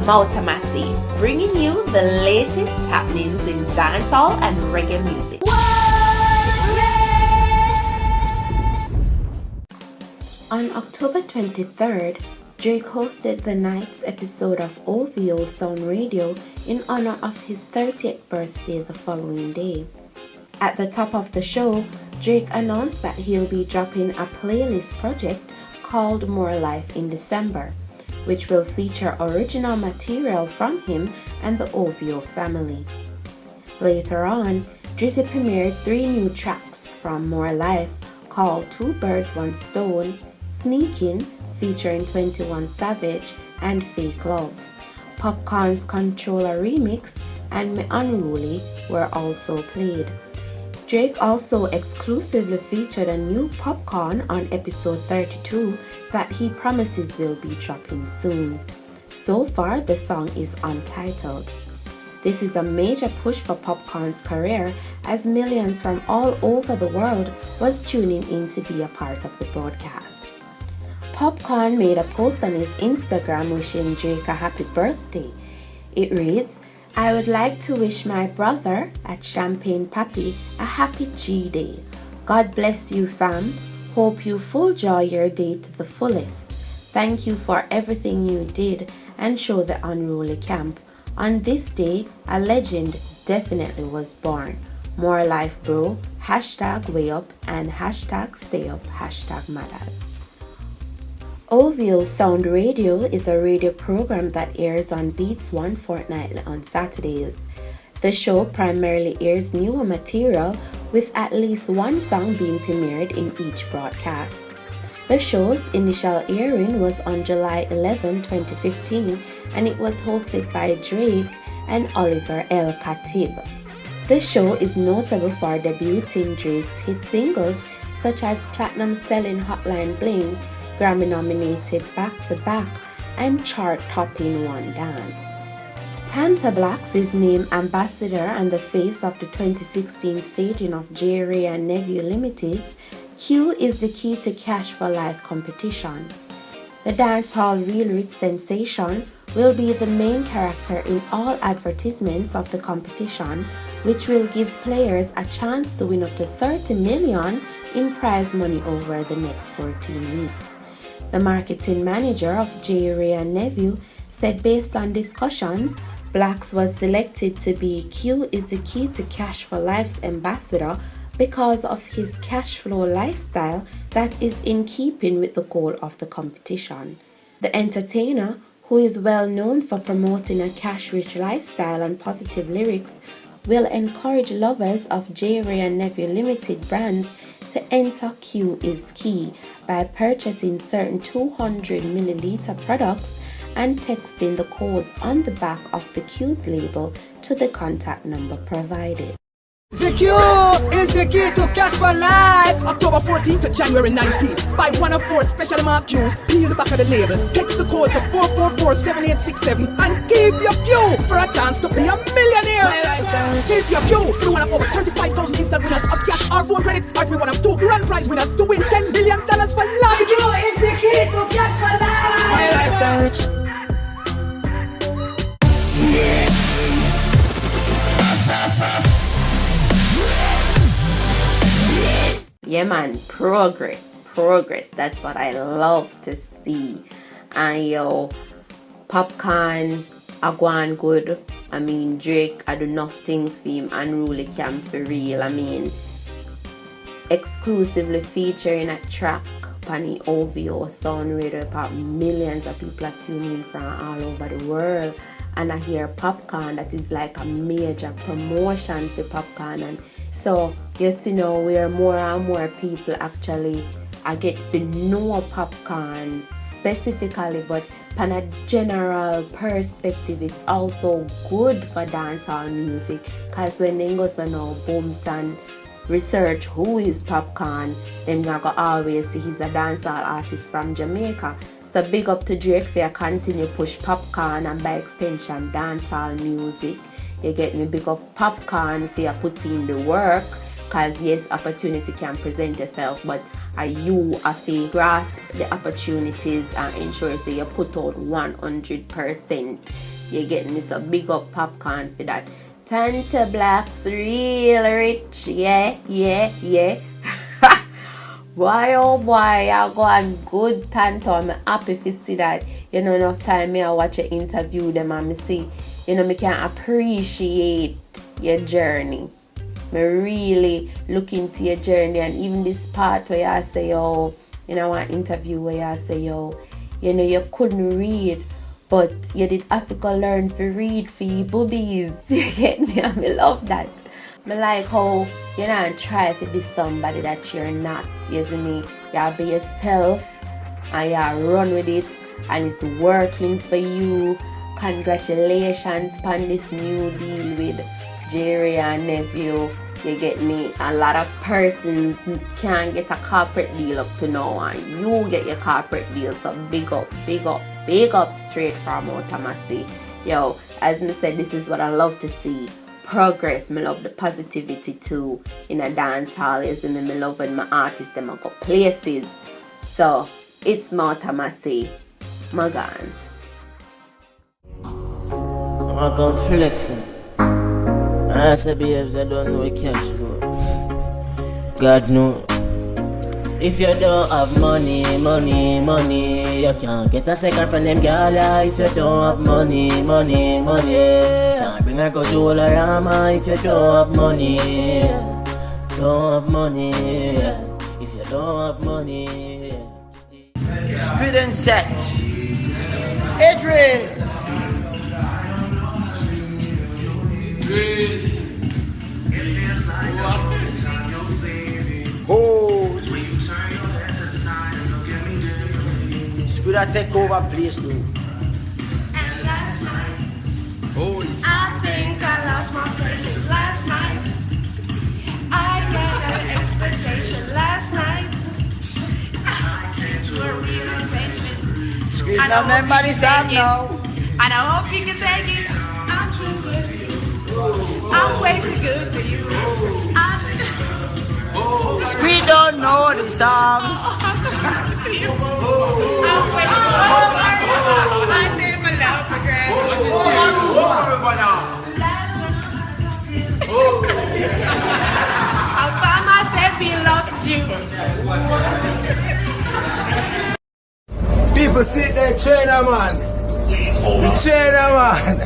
Mouta Massi, bringing you the latest happenings in dancehall and reggae music. On October 23rd, Drake hosted the night's episode of OVO Sound Radio in honor of his 30th birthday the following day. At the top of the show, Drake announced that he'll be dropping a playlist project called More Life in December, which will feature original material from him and the OVO family. Later on, Drizzy premiered 3 new tracks from More Life called Two Birds One Stone, Sneakin' featuring 21 Savage, and Fake Love. Popcaan's Controller remix and Me Unruly were also played. Drake also exclusively featured a new Popcaan on episode 32 that he promises will be dropping soon. So far, the song is untitled. This is a major push for Popcaan's career as millions from all over the world was tuning in to be a part of the broadcast. Popcaan made a post on his Instagram wishing Drake a happy birthday. It reads, "I would like to wish my brother at Champagne Papi a happy G-Day. God bless you, fam. Hope you full joy your day to the fullest. Thank you for everything you did and show the unruly camp. On this day, a legend definitely was born. More life, bro. Hashtag way up and hashtag stay up. Hashtag Maddaz." OVO Sound Radio is a radio program that airs on Beats One fortnightly on Saturdays. The show primarily airs newer material with at least one song being premiered in each broadcast. The show's initial airing was on July 11, 2015, and it was hosted by Drake and Oliver El Khatib. The show is notable for debuting Drake's hit singles such as platinum-selling Hotline Bling, Grammy-nominated Back to Back, and chart-topping One Dance. Tanto is named ambassador and the face of the 2016 staging of J. Ray and Nephew Limited's Q is the Key to Cash for Life competition. The dancehall reel rich sensation will be the main character in all advertisements of the competition, which will give players a chance to win up to 30 million in prize money over the next 14 weeks. The marketing manager of J. Ray and Nephew said based on discussions, Blacks was selected to be Q is the Key to Cash for Life's ambassador because of his cash flow lifestyle that is in keeping with the goal of the competition. The entertainer, who is well known for promoting a cash-rich lifestyle and positive lyrics, will encourage lovers of J. Ray and Nephew Limited brands to enter Q is Key by purchasing certain 200 milliliter products and texting the codes on the back of the Q's label to the contact number provided. The Q is the key to cash for life. October 14th to January 19th. Buy one of 4 special marked Qs, peel the back of the label, text the code to 4447867 and keep your Q for a chance to be a millionaire. Keep your Q to one of over 35,000 instant winners of cash or phone credit, or to be one of 2 grand prize winners to win $10 million for life. The Q is the key to cash for life. My lifestyle rich. Yeah man, progress, that's what I love to see. And yo, Popcaan, I go on good. I mean, Drake, I do enough things for him, unruly camp for real. I mean, exclusively featuring a track on the OVO Sound Radio, about millions of people are tuning in from all over the world. And I hear Popcaan, that is like a major promotion for Popcaan. And so, yes, you know, where more and more people actually I get to know Popcaan specifically, but on a general perspective, it's also good for dancehall music, because when they go to know booms and research who is Popcaan, then you go always see he's a dancehall artist from Jamaica. So big up to Drake for continue push Popcaan and by extension dancehall music. You get me, big up Popcaan for putting in the work, because yes, opportunity can present yourself, but you have to grasp the opportunities and ensure that you put out 100% You get me? So big up Popcaan for that. Tanto Black's real rich. Yeah. Boy, oh boy, I go on good Tanto. I'm happy to see that. You know, enough time I watch an interview them and I see, you know, I can appreciate your journey. I really look into your journey, and even this part where I say, yo, you know, one interview where I say, yo, you know, you couldn't read, but you did have to learn to read for your boobies. You get me? I love that. I like how you know try to be somebody that you're not. You see me? You be yourself and you run with it, and it's working for you. Congratulations on this new deal with Jerry and nephew. You get me? A lot of persons can't get a corporate deal up to now, and you get your corporate deal. So big up straight from Mouta Massi. Yo, as I said, this is what I love to see. Progress. I love the positivity too in a dance hall. You see me? I love when my artists them go places. So it's Mouta Massi. Magan. I come flexing. I say babes, I don't know cash flow. God know. If you don't have money, you can't get a second from them gala. If you don't have money, can't bring her go to all Rama. If you don't have money, if you don't have money. Speed and set. Adrian. Oh, Speed and take over place though. And last night, I think I lost my patience last night. I had an expectation last night. I came to a realization. Speed, now remember this song now. And I hope you can take it. I'm too good to you. I'm way too good to you. Speed don't know the song. I'm way too good. I did my love for granted. I found myself being lost with you. People sit there, China man. The China man.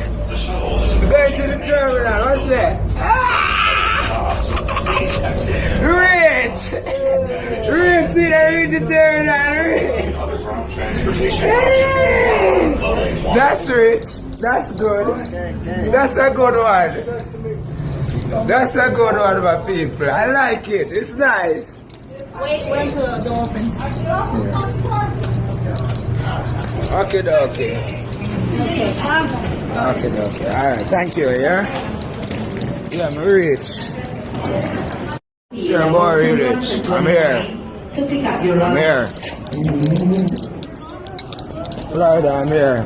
Going to the terminal, what's that? Rich! See that reach the terminal, rich! Hey! That's rich. That's good. That's a good one. That's a good one, my people. I like it. It's nice. Wait until the door opens. Okay. Alright, thank you, yeah? Yeah, I'm rich. Sure, boy, rich. I'm here. Florida, I'm here.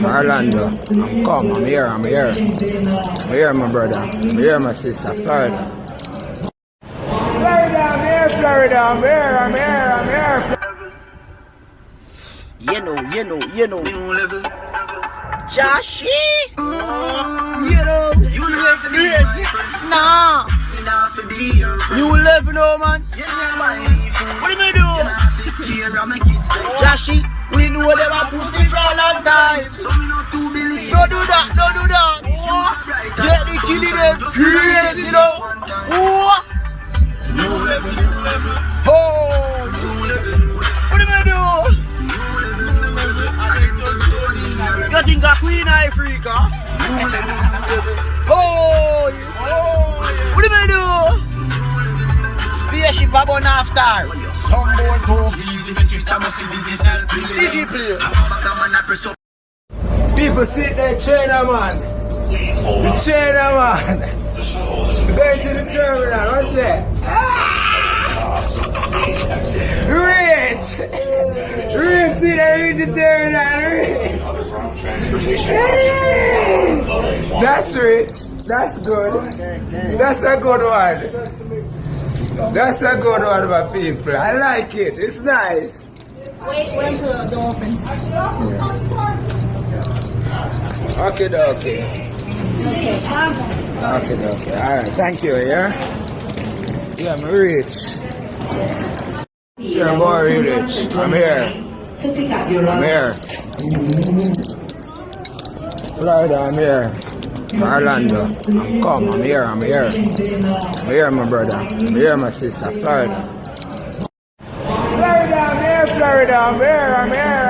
Orlando. I'm here. I'm here, my brother. I'm here, my sister. Florida, I'm here. You know. Joshy. You know. You live for this. Nah. You live, you know, man. What do you do? Joshy, we know they were pussy for a long time. Don't do that. Get the killing them crazy, you know. What do you do? You think a Queen Africa? What do you do? Spaceship about after. Some boy go easy. DJ play. People sit there, China man. The China man. Going to the terminal, what's that? Rich! See that reach the terminal, rich! Hey! That's rich. That's good. That's a good one. That's a good one, my people. I like it. It's nice. Wait until the door opens. Okay. Okay. Alright, thank you, yeah? Yeah, I'm rich. Sure, boy, rich. I'm here. Florida, I'm here. Orlando. I'm here. I'm here, my brother. I'm here, my sister. Florida, I'm here.